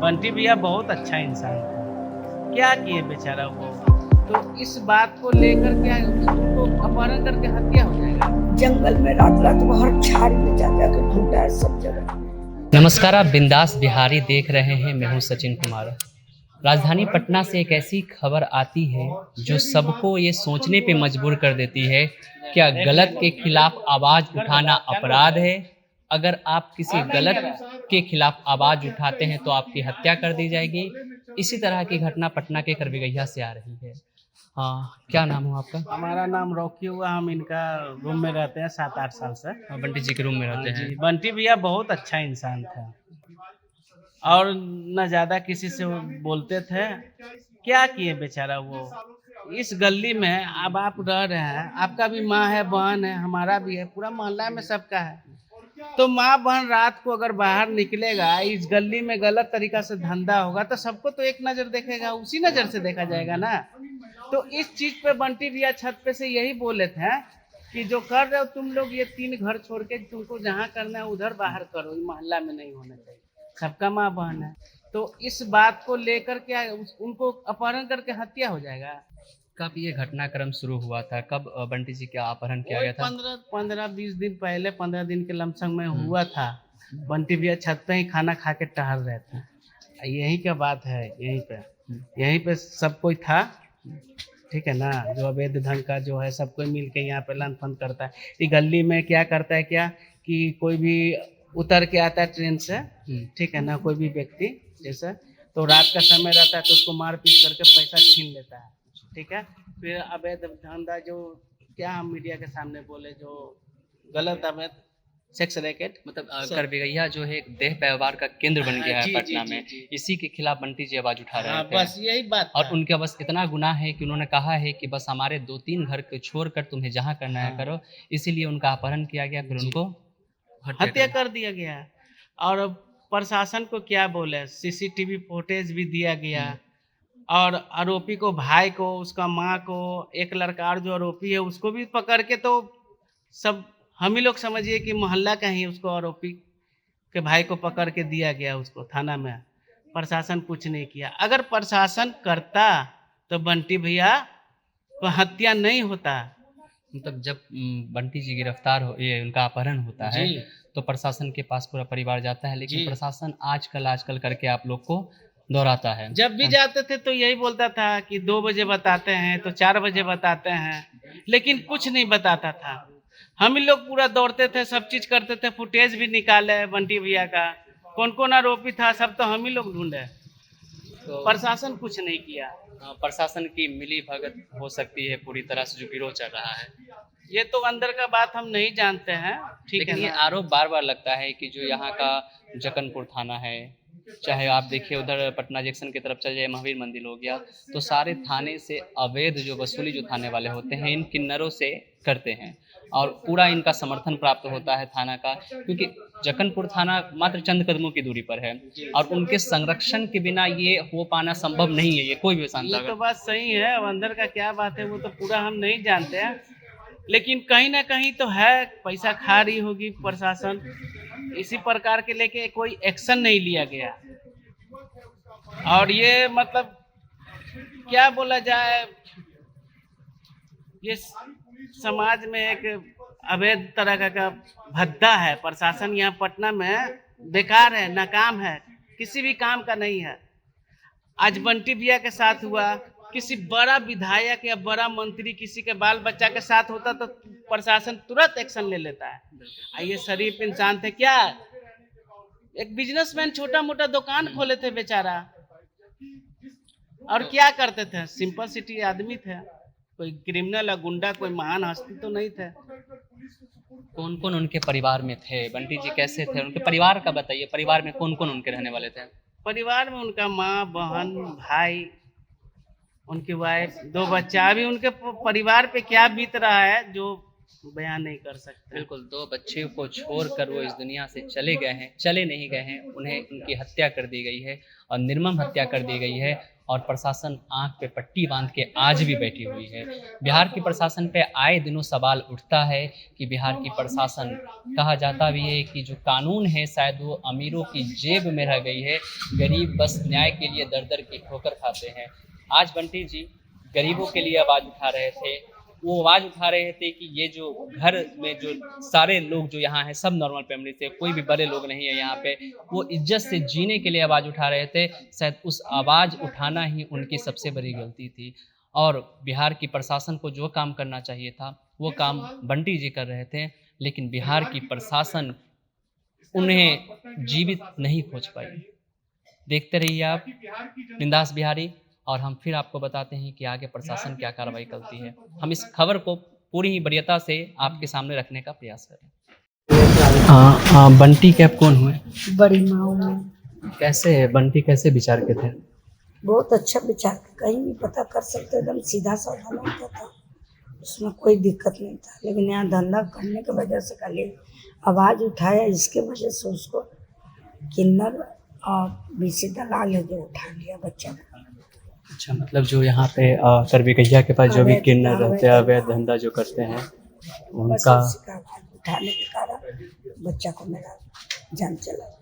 बंटी भैया बहुत अच्छा इंसान था। क्या किए बेचारा वो। तो इस बात को लेकर क्या उनको अपहरण करके हत्या हो जाएगा। जंगल में रात रात बाहर झाड़ी में जा जाकर ढूंढा है सब जगह। नमस्कार, आप बिंदास बिहारी देख रहे हैं। मैं हूं सचिन कुमार। राजधानी पटना से एक ऐसी खबर आती है जो सबको ये सोचने पे मजबूर कर देती है, क्या गलत के खिलाफ आवाज उठाना अपराध है? अगर आप किसी गलत के खिलाफ आवाज उठाते हैं तो आपकी हत्या कर दी जाएगी। इसी तरह की घटना पटना के करबिगहिया से आ रही है। हाँ, क्या नाम हो आपका? हमारा नाम रॉकी हुआ। हम इनका रूम में रहते हैं 7-8 साल से। बंटी जी के रूम में रहते जी, हैं। बंटी भैया बहुत अच्छा इंसान था और न ज्यादा किसी से वो बोलते थे। क्या किए बेचारा वो। इस गली में अब आप रह रहे हैं, आपका भी माँ है, बहन है, हमारा भी है, पूरा मोहल्ला में सबका है। तो माँ बहन रात को अगर बाहर निकलेगा, इस गली में गलत तरीका से धंधा होगा तो सबको तो एक नजर देखेगा, उसी नजर से देखा जाएगा ना। तो इस चीज पे बंटी भैया छत पे से यही बोले थे कि जो कर रहे हो तुम लोग, ये 3 घर छोड़ के तुमको जहाँ करना है उधर बाहर करो, ये मोहल्ला में नहीं होना चाहिए, सबका माँ बहन है। तो इस बात को लेकर क्या उनको अपहरण करके हत्या हो जाएगा। कब ये घटनाक्रम शुरू हुआ था? कब बंटी जी का अपहरण किया गया था? 15-20 दिन पहले, 15 दिन के लमसम में हुआ था। बंटी भैया छत पे ही खाना खा के टहल रहे थे। यही क्या बात है, यहीं पे सब कोई था। ठीक है ना, जो अवैध ढंग का जो है सब कोई मिल के यहाँ पे लन फन करता है। ये गली में क्या करता है, क्या कि कोई भी उतर के आता है ट्रेन से, ठीक है ना, कोई भी व्यक्ति जैसे, तो रात का समय रहता है तो उसको मार पीट करके पैसा छीन लेता है। ठीक है, फिर अवैध धंधा जो, क्या हम मीडिया के सामने बोले, जो गलत अवैध सेक्स रैकेट, मतलब करबिगहिया जो है एक देह व्यवहार का केंद्र बन गया है जी, पटना जी, में। जी, जी। इसी के खिलाफ बंटी जी आवाज उठा रहे थे। बस यही बात और था। उनका बस इतना गुनाह है कि उन्होंने कहा है कि बस हमारे 2-3 घर को छोड़कर तुम्हें जहाँ करना है करो। इसीलिए उनका अपहरण किया गया, फिर उनको हत्या कर दिया गया। और प्रशासन को क्या बोले, सीसीटीवी फुटेज भी दिया गया। और आरोपी को, भाई को, उसका माँ को, एक लड़का और जो आरोपी है उसको भी पकड़ के, तो सब हम ही लोग समझिए कि मोहल्ला का ही उसको, आरोपी के भाई को पकड़ के दिया गया उसको थाना में। प्रशासन कुछ नहीं किया। अगर प्रशासन करता तो बंटी भैया को हत्या नहीं होता। मतलब जब बंटी जी गिरफ्तार हो, ये उनका अपहरण होता है, तो प्रशासन के पास पूरा परिवार जाता है, लेकिन प्रशासन आजकल करके आप लोग को दोहराता है। जब भी जाते थे तो यही बोलता था कि 2 बजे बताते हैं, तो 4 बजे बताते हैं, लेकिन कुछ नहीं बताता था। हम ही लोग पूरा दौड़ते थे, सब चीज करते थे, फुटेज भी निकाले बंटी भैया का, कौन कौन आरोपी था सब तो हम ही लोग ढूंढे। तो प्रशासन कुछ नहीं किया। प्रशासन की मिली भगत हो सकती है पूरी तरह से, जो गिरोह चल रहा है। ये तो अंदर का बात हम नहीं जानते हैं, ठीक है लेकिन ये ना। आरोप बार बार लगता है कि जो यहाँ का जक्कनपुर थाना है, चाहे आप देखिए उधर पटना जंक्शन की तरफ चले जाए, महावीर मंदिर हो गया, तो सारे थाने से अवैध जो वसूली जो थाने वाले होते हैं इन किन्नरों से करते हैं, और पूरा इनका समर्थन प्राप्त होता है थाना का, क्योंकि जक्कनपुर थाना मात्र चंद कदमों की दूरी पर है, और उनके संरक्षण के बिना ये हो पाना संभव नहीं है। ये कोई भी शांत, ये तो बात सही है। अब अंदर का क्या बात है वो तो पूरा हम नहीं जानते हैं, लेकिन कहीं ना कहीं तो है, पैसा खा रही होगी प्रशासन, इसी प्रकार के लेके कोई एक्शन नहीं लिया गया। और ये मतलब क्या बोला जाए, ये समाज में एक अवैध तरह का भद्दा है। प्रशासन यहाँ पटना में बेकार है, नाकाम है, किसी भी काम का नहीं है। आज बंटी भैया के साथ हुआ, किसी बड़ा विधायक या बड़ा मंत्री किसी के बाल बच्चा के साथ होता तो प्रशासन तुरंत एक्शन ले लेता है। ये शरीफ इंसान थे क्या, एक बिजनेसमैन, छोटा मोटा दुकान खोले थे बेचारा, और क्या करते थे, सिंपल सिटी आदमी थे, कोई क्रिमिनल या गुंडा, कोई महान हस्ती तो नहीं थे। कौन कौन उनके परिवार में थे? बंटी जी कैसे थे? उनके परिवार का बताइए, परिवार में कौन कौन उनके रहने वाले थे? परिवार में उनका माँ, बहन, भाई, उनकी वाइफ, 2 बच्चा। अभी उनके परिवार पे क्या बीत रहा है, जो बयान नहीं कर सकते। बिल्कुल, 2 बच्चे को छोड़कर वो इस दुनिया से चले गए हैं, चले नहीं गए हैं, उन्हें उनकी हत्या कर दी गई है और निर्मम हत्या कर दी गई है और प्रशासन आँख पे पट्टी बाँध के आज भी बैठी हुई है। बिहार की प्रशासन पे आए दिनों सवाल उठता है कि बिहार की प्रशासन, कहा जाता भी है कि जो कानून है शायद वो अमीरों की जेब में रह गई है, गरीब बस न्याय के लिए दर-दर की ठोकर खाते हैं। आज बंटी जी गरीबों के लिए आवाज़ उठा रहे थे, वो आवाज़ उठा रहे थे कि ये जो घर में जो सारे लोग जो यहाँ हैं सब नॉर्मल फैमिली से, कोई भी बड़े लोग नहीं है यहाँ पे, वो इज्जत से जीने के लिए आवाज़ उठा रहे थे। शायद उस आवाज़ उठाना ही उनकी सबसे बड़ी गलती थी और बिहार की प्रशासन को जो काम करना चाहिए था वो काम बंटी जी कर रहे थे, लेकिन बिहार की प्रशासन उन्हें जीवित नहीं खोज पाई। देखते रहिए आप बिंदास बिहारी और हम फिर आपको बताते हैं कि आगे प्रशासन क्या कार्रवाई करती है। हम इस खबर को पूरी ही वरीयता से आपके सामने रखने का प्रयास करें। बंटी के आप कौन हुए? बड़ी माँ में कैसे बंटी कैसे विचार के थे? बहुत अच्छा विचार, कहीं भी पता कर सकते, एकदम सीधा साधा लगता था, उसमें कोई दिक्कत नहीं था। लेकिन यहाँ धंधा करने की वजह से खाली आवाज़ उठाया, इसके वजह से उसको किन्नर और बीसी दलाल है जो उठा लिया बच्चा को। अच्छा, मतलब जो यहाँ पे करबिकैया के पास जो भी किन्नर रहते हैं, अवैध धंधा जो करते हैं, बस उनका उसी का आवाज़ उठाने के कारण बच्चा को मेरा जान चला गया।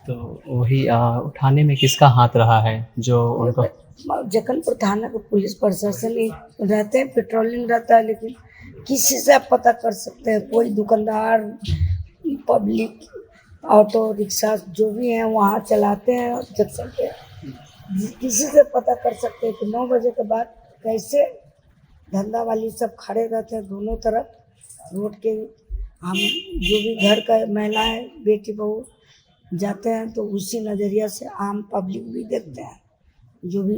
तो वही उठाने में किसका हाथ रहा है जो उनको? जखनपुर थाना के पुलिस प्रशासन ही रहते हैं, पेट्रोलिंग रहता है, लेकिन किसी से आप पता कर सकते हैं, कोई दुकानदार, पब्लिक, ऑटो रिक्शा जो भी हैं वहाँ चलाते हैं जंक्शन पे, किसी से पता कर सकते हैं कि 9 बजे के बाद कैसे धंधा वाली सब खड़े रहते हैं दोनों तरफ रोड के। हम जो भी घर का महिलाएं, बेटी बहू जाते हैं तो उसी नज़रिया से आम पब्लिक भी देखते हैं जो भी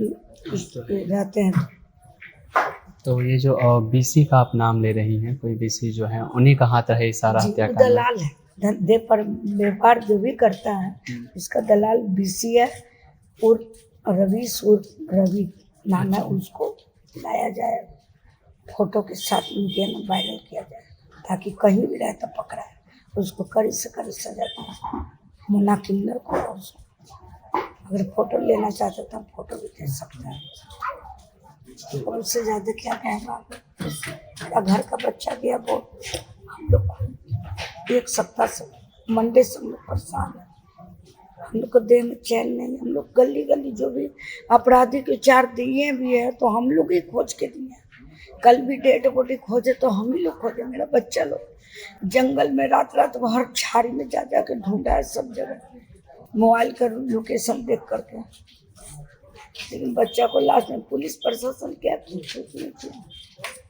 रहते हैं। तो ये जो बीसी का आप नाम ले रही हैं, कोई बीसी जो है उन्हीं का हाथ है सारा जी, हत्या वो का? दलाल है, धंधे पर व्यापार जो भी करता है उसका दलाल बीसी है। और रवि नाम है, उसको लाया जाए, फोटो के साथ मीडिया में वायरल किया जाए ताकि कहीं भी रहे तो पकड़ाए, उसको कड़ी से कड़ी सजा दें। मुन्ना किन्नर को उसको अगर फोटो लेना चाहते तो हम फोटो भी दे सकते हैं, तो उससे ज़्यादा क्या कहेगा। मेरा घर का बच्चा गया, बहुत हम लोग 1 सप्ताह से मंडे से हम लोग परेशान हैं, हम लोग को देह में चैन नहीं। हम लोग गली गली जो भी अपराधी के 4 दिए भी है तो हम लोग ही खोज के दिए हैं। कल भी डेड बॉडी खोजे तो हम ही लोग खोजे, मेरा बच्चा लोग जंगल में रात भर झाड़ी में जा के ढूंढा है सब जगह, मोबाइल का लोकेशन देख करके, लेकिन बच्चा को लास्ट में पुलिस प्रशासन क्या कुछ नहीं किया,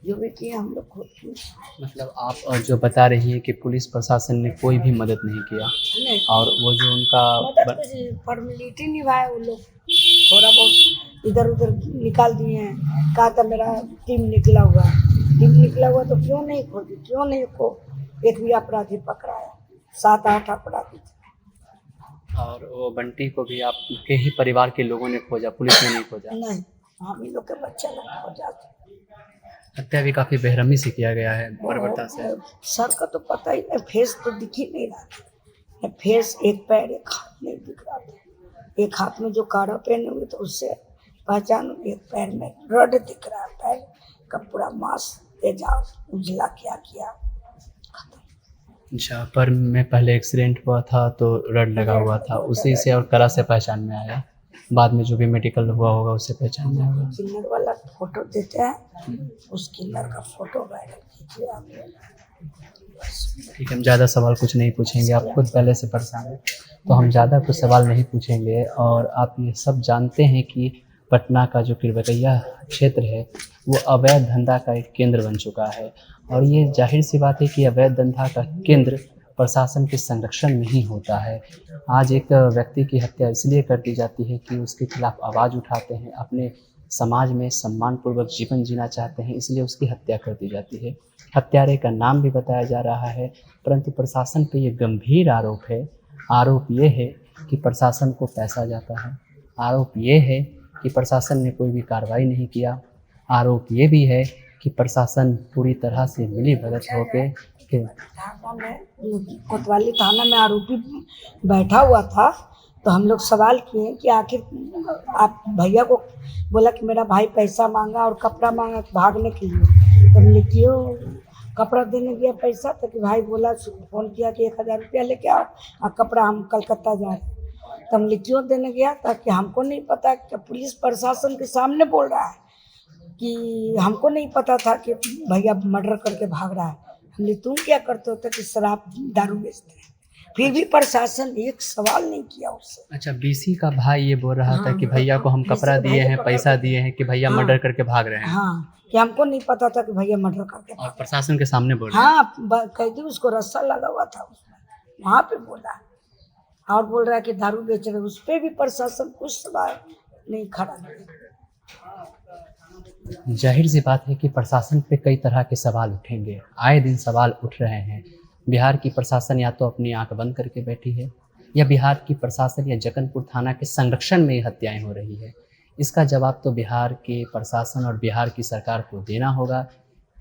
जो भी किया हम लोग खुद किए। मतलब आप जो बता रही हैं कि पुलिस प्रशासन ने कोई भी मदद नहीं किया नहीं, और वो जो उनका मदद कुछ फॉर्मेलिटी निभाए, वो लोग थोड़ा बहुत इधर उधर निकाल दिए हैं। कहा था मेरा टीम निकला हुआ तो क्यों नहीं खोजी, क्यों नहीं को एक भी अपराधी पकड़ाया, 7-8 अपराधी थे। और वो बंटी को भी आपके ही परिवार के लोगों ने खोजा, पुलिस ने नहीं खोजा? नहीं, हम ही लोग के बच्चा लोग खोजा। हत्या भी काफ़ी बेरहमी से किया गया है, बर्बरता से। सर का तो पता ही नहीं, फेस तो दिख ही नहीं रहा था, फेस, एक पैर एक हाथ नहीं दिख रहा था। एक हाथ में जो काड़ा पहने हुए तो उससे पहचान, एक पैर में रड दिख रहा है, पैर का पूरा मांस तेजाब उजला किया। अच्छा, पर में पहले एक्सीडेंट हुआ था तो रड लगा हुआ था, उसी से और कड़ा से पहचान में आया, बाद में जो भी मेडिकल हुआ होगा उससे पहचान में आया। किन्नर वाला फोटो देते हैं, उस किन्नर का फोटो वायरल कीजिए आप। ठीक है, हम ज़्यादा सवाल कुछ नहीं पूछेंगे, आप खुद पहले से परेशान हैं तो हम ज़्यादा कुछ सवाल नहीं पूछेंगे। और आप ये सब जानते हैं कि पटना का जो किरबकैया क्षेत्र है वो अवैध धंधा का एक केंद्र बन चुका है, और ये जाहिर सी बात है कि अवैध धंधा का केंद्र प्रशासन के संरक्षण में ही होता है। आज एक व्यक्ति की हत्या इसलिए कर दी जाती है कि उसके खिलाफ आवाज़ उठाते हैं, अपने समाज में सम्मानपूर्वक जीवन जीना चाहते हैं, इसलिए उसकी हत्या कर दी जाती है। हत्यारे का नाम भी बताया जा रहा है, परंतु प्रशासन पे ये गंभीर आरोप है। आरोप ये है कि प्रशासन को पैसा जाता है, आरोप ये है कि प्रशासन ने कोई भी कार्रवाई नहीं किया, आरोप ये भी है कि प्रशासन पूरी तरह से मिली भगत होके कि थाना में कोतवाली थाना में आरोपी बैठा हुआ था, तो हम लोग सवाल किए कि आखिर आप भैया को बोला कि मेरा भाई पैसा मांगा और कपड़ा मांगा भागने के लिए, तो हमने क्यों कपड़ा देने गया पैसा, तो कि भाई बोला फ़ोन किया कि 1000 रुपया लेके आओ और कपड़ा हम कलकत्ता जा रहे हैं। तो हमने क्यों देने गया, ताकि हमको नहीं पता कि पुलिस प्रशासन के सामने बोल रहा है कि हमको नहीं पता था कि भैया मर्डर करके भाग रहा है। हमने तुम क्या करते हो, तो कि शराब दारू बेचते हैं। फिर भी प्रशासन एक सवाल नहीं किया उससे। अच्छा, बीसी का भाई ये बोल रहा था कि भैया को हम बीसी कपड़ा के दिए भाई को हैं, पकड़ पैसा के- दिए हैं कि भैया हाँ। मर्डर करके भाग रहे हैं, हाँ, कि हमको नहीं पता था कि भैया मर्डर करके और भाग। प्रशासन के सामने बोल रहे हैं। हाँ, कैदी उसको रस्सा लगा हुआ था उसमें, वहाँ पे बोला और बोल रहा है कि दारू बेच रहे, उस पर भी प्रशासन कुछ सवाल नहीं खड़ा किया। जाहिर सी बात है कि प्रशासन पे कई तरह के सवाल उठेंगे, आए दिन सवाल उठ रहे हैं। बिहार की प्रशासन या तो अपनी आंख बंद करके बैठी है, या बिहार की प्रशासन या जक्कनपुर थाना के संरक्षण में हत्याएं हो रही है। इसका जवाब तो बिहार के प्रशासन और बिहार की सरकार को देना होगा,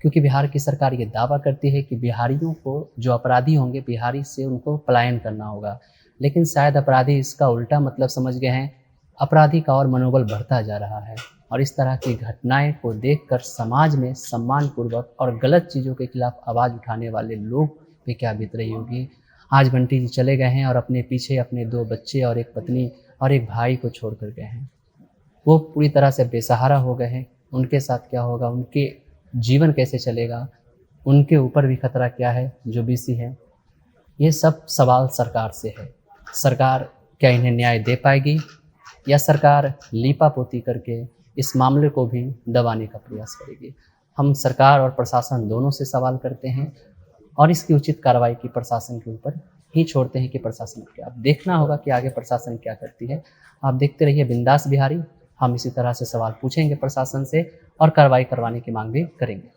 क्योंकि बिहार की सरकार ये दावा करती है कि बिहारियों को, जो अपराधी होंगे बिहारी से, उनको पलायन करना होगा। लेकिन शायद अपराधी इसका उल्टा मतलब समझ गए हैं, अपराधी का और मनोबल बढ़ता जा रहा है। और इस तरह की घटनाएं को देखकर समाज में सम्मानपूर्वक और गलत चीज़ों के खिलाफ आवाज़ उठाने वाले लोग पे क्या बीत रही होगी। आज बंटी जी चले गए हैं और अपने पीछे अपने 2 बच्चे और एक पत्नी और एक भाई को छोड़ कर गए हैं। वो पूरी तरह से बेसहारा हो गए हैं। उनके साथ क्या होगा, उनके जीवन कैसे चलेगा, उनके ऊपर भी खतरा क्या है जो बीसी है। ये सब सवाल सरकार से है। सरकार क्या इन्हें न्याय दे पाएगी, या सरकार लीपापोती करके इस मामले को भी दबाने का प्रयास करेगी। हम सरकार और प्रशासन दोनों से सवाल करते हैं और इसकी उचित कार्रवाई की प्रशासन के ऊपर ही छोड़ते हैं कि प्रशासन क्या। अब देखना होगा कि आगे प्रशासन क्या करती है। आप देखते रहिए बिंदास बिहारी। हम इसी तरह से सवाल पूछेंगे प्रशासन से और कार्रवाई करवाने की मांग भी करेंगे।